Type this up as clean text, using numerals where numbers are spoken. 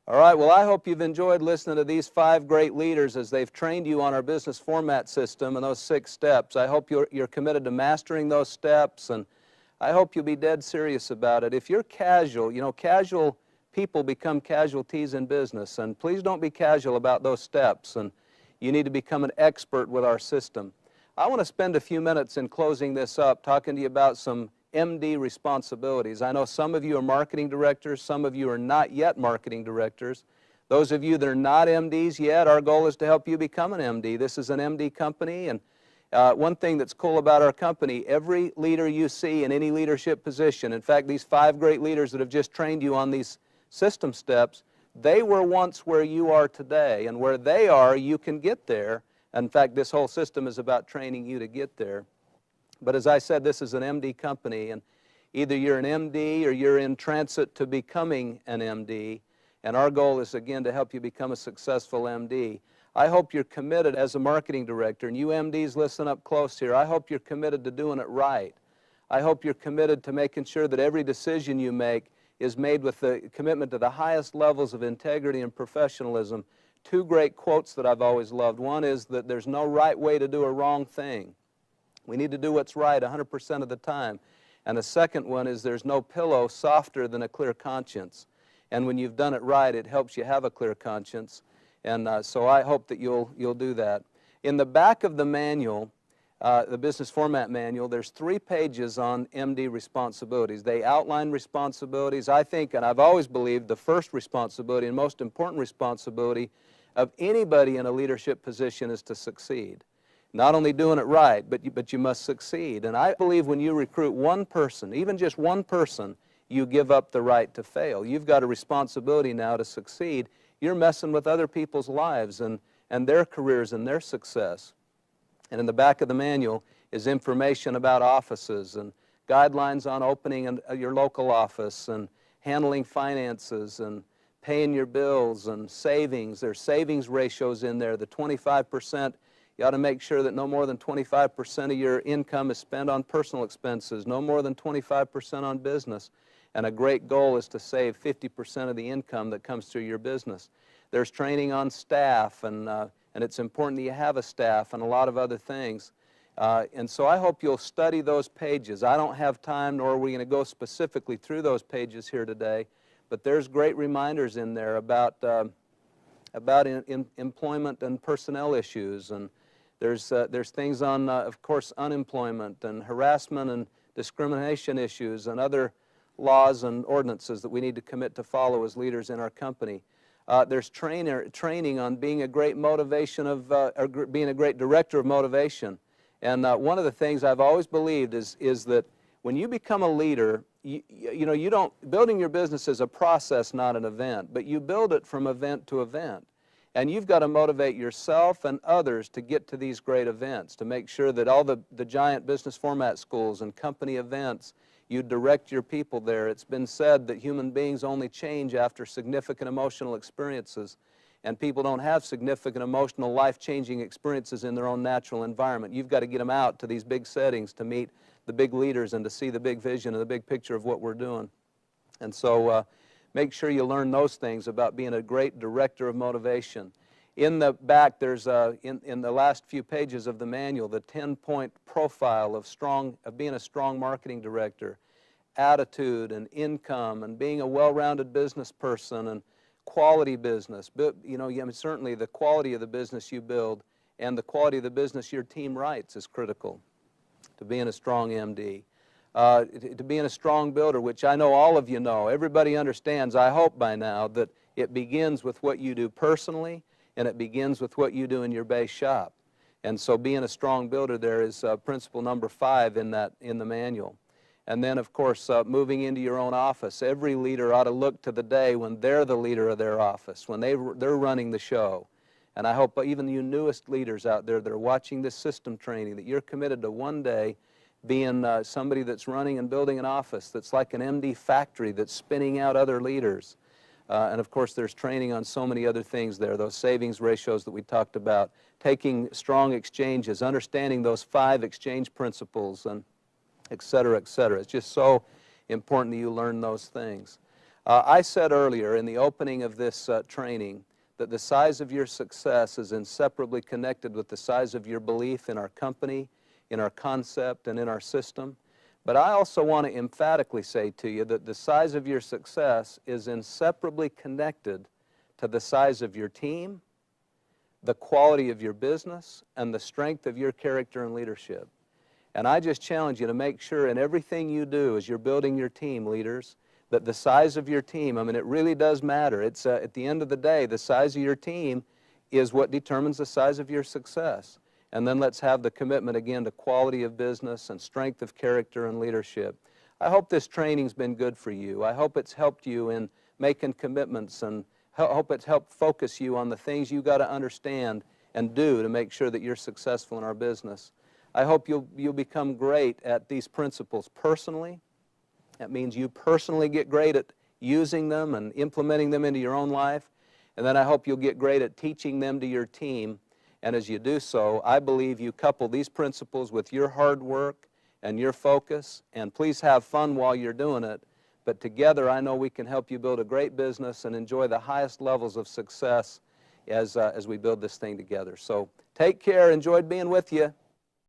All right, well, I hope you've enjoyed listening to these 5 great leaders as they've trained you on our business format system and those 6 steps. I hope you're committed to mastering those steps, and I hope you'll be dead serious about it. If you're casual, casual people become casualties in business, and please don't be casual about those steps, and you need to become an expert with our system. I want to spend a few minutes in closing this up talking to you about some MD responsibilities. I know some of you are marketing directors, some of you are not yet marketing directors. Those of you that are not MDs yet, our goal is to help you become an MD. This is an MD company, and one thing that's cool about our company, every leader you see in any leadership position, in fact, these 5 great leaders that have just trained you on these system steps, they were once where you are today, and where they are, you can get there. In fact, this whole system is about training you to get there. But as I said, this is an MD company, and either you're an MD or you're in transit to becoming an MD, and our goal is, again, to help you become a successful MD. I hope you're committed as a marketing director, and you MDs listen up close here, I hope you're committed to doing it right. I hope you're committed to making sure that every decision you make is made with the commitment to the highest levels of integrity and professionalism. 2 great quotes that I've always loved. One is that there's no right way to do a wrong thing. We need to do what's right 100% of the time. And the second one is there's no pillow softer than a clear conscience. And when you've done it right, it helps you have a clear conscience. And so I hope that you'll do that. In the back of the manual, the business format manual, there's 3 pages on MD responsibilities. They outline responsibilities. I think, and I've always believed, the first responsibility and most important responsibility of anybody in a leadership position is to succeed. Not only doing it right, but you must succeed. And I believe when you recruit one person, even just one person, you give up the right to fail. You've got a responsibility now to succeed. You're messing with other people's lives and their careers and their success. And in the back of the manual is information about offices and guidelines on opening your local office and handling finances and paying your bills and savings. There's savings ratios in there. The 25%, you ought to make sure that no more than 25% of your income is spent on personal expenses, no more than 25% on business. And a great goal is to save 50% of the income that comes through your business. There's training on staff, and it's important that you have a staff and a lot of other things. And so I hope you'll study those pages. I don't have time, nor are we going to go specifically through those pages here today, but there's great reminders in there about employment and personnel issues, and there's things on, of course, unemployment and harassment and discrimination issues and other laws and ordinances that we need to commit to follow as leaders in our company. There's training on being a great being a great director of motivation. And one of the things I've always believed is that when you become a leader, building your business is a process, not an event, but you build it from event to event. And you've got to motivate yourself and others to get to these great events, to make sure that all the giant business format schools and company events, you direct your people there. It's been said that human beings only change after significant emotional experiences, and people don't have significant emotional, life-changing experiences in their own natural environment. You've got to get them out to these big settings to meet the big leaders and to see the big vision and the big picture of what we're doing. And so make sure you learn those things about being a great director of motivation. In the back, there's, in the last few pages of the manual, the 10-point profile of being a strong marketing director, attitude and income and being a well-rounded business person and quality business. Certainly the quality of the business you build and the quality of the business your team writes is critical to being a strong MD. To being a strong builder, which I know all of you know. Everybody understands, I hope by now, that it begins with what you do personally, and it begins with what you do in your base shop. And so being a strong builder there is principle number 5 in the manual. And then, of course, moving into your own office. Every leader ought to look to the day when they're the leader of their office, when they're running the show. And I hope even you newest leaders out there that are watching this system training, that you're committed to one day being somebody that's running and building an office that's like an MD factory that's spinning out other leaders. And of course, there's training on so many other things there, those savings ratios that we talked about, taking strong exchanges, understanding those 5 exchange principles, and et cetera, et cetera. It's just so important that you learn those things. I said earlier in the opening of this training that the size of your success is inseparably connected with the size of your belief in our company, in our concept, and in our system. But I also want to emphatically say to you that the size of your success is inseparably connected to the size of your team, the quality of your business, and the strength of your character and leadership. And I just challenge you to make sure in everything you do as you're building your team, leaders, that the size of your team, I mean, it really does matter. It's at the end of the day, the size of your team is what determines the size of your success. And then let's have the commitment again to quality of business and strength of character and leadership. I hope this training's been good for you. I hope it's helped you in making commitments, and hope it's helped focus you on the things you got to understand and do to make sure that you're successful in our business. I hope you'll become great at these principles personally. That means you personally get great at using them and implementing them into your own life. And then I hope you'll get great at teaching them to your team. And as you do so, I believe you couple these principles with your hard work and your focus. And please have fun while you're doing it. But together, I know we can help you build a great business and enjoy the highest levels of success as we build this thing together. So take care. Enjoyed being with you.